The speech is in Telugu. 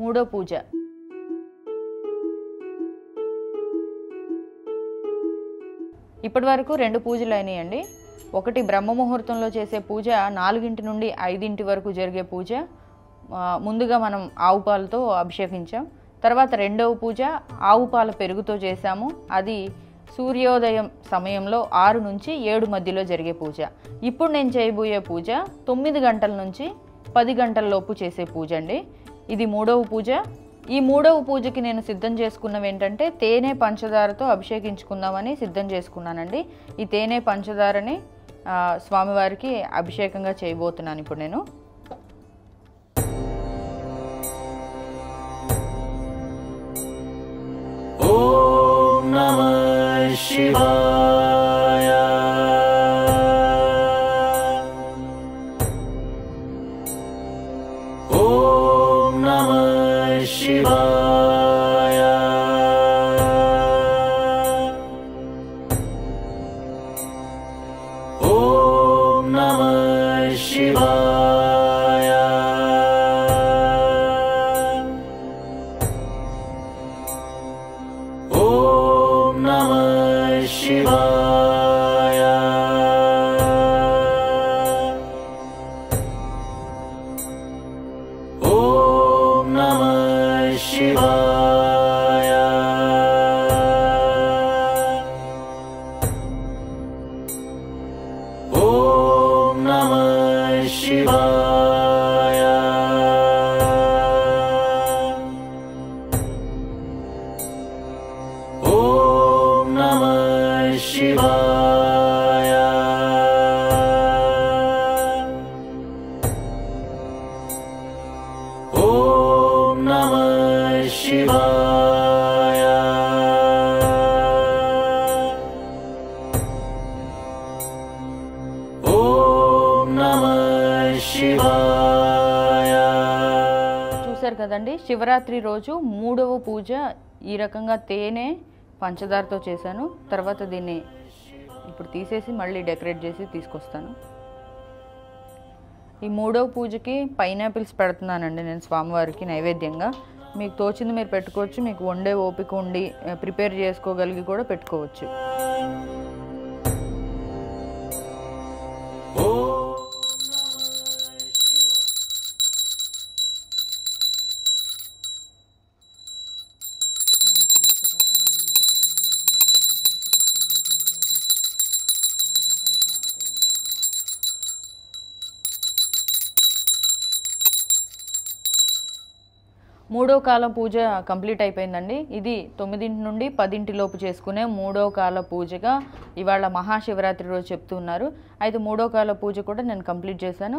మూడో పూజ. ఇప్పటి వరకు 2 పూజలు అయినాయండి. ఒకటి బ్రహ్మ ముహూర్తంలో చేసే పూజ, 4 నుండి 5 వరకు జరిగే పూజ. ముందుగా మనం ఆవు పాలతో అభిషేకించాం. తర్వాత రెండవ పూజ ఆవు పాల పెరుగుతో చేశాము. అది సూర్యోదయం సమయంలో 6 నుంచి 7 మధ్యలో జరిగే పూజ. ఇప్పుడు నేను చేయబోయే పూజ 9 గంటల నుంచి 10 గంటల లోపు చేసే పూజ అండి. ఇది మూడవ పూజ. ఈ మూడవ పూజకి నేను సిద్ధం చేసుకున్నవి ఏంటంటే తేనె పంచదారతో అభిషేకించుకుందామని సిద్ధం చేసుకున్నానండి. ఈ తేనె పంచదారని స్వామివారికి అభిషేకంగా చేయబోతున్నాను ఇప్పుడు నేను. ఓం నమః శివాయ. ఓం నమః శివాయ. ఓం నమః శివాయ. ఓం నమః శివాయ. ఓం నమః శివాయ. ఓం నమః శివాయ. ఓం నమః శివాయ. ఓం నమః శివాయ. ఓం నమః శివాయ. చూశారు కదండి, శివరాత్రి రోజు మూడవ పూజ ఈ రకంగా తేనె పంచదారతో చేశాను. తర్వాత దీన్ని ఇప్పుడు తీసేసి మళ్ళీ డెకరేట్ చేసి తీసుకొస్తాను. ఈ మూడవ పూజకి పైనాపిల్స్ పెడుతున్నానండి నేను స్వామివారికి నైవేద్యంగా. మీకు తోచింది మీరు పెట్టుకోవచ్చు, మీకు వండే ఓపిక ఉండి ప్రిపేర్ చేసుకోగలిగి కూడా పెట్టుకోవచ్చు. మూడో కాల పూజ కంప్లీట్ అయిపోయిందండి. ఇది 9 నుండి 10 లోపు చేసుకునే మూడో కాల పూజగా ఇవాళ మహాశివరాత్రి రోజు చెప్తున్నారు. అయితే మూడో కాల పూజ కూడా నేను కంప్లీట్ చేశాను.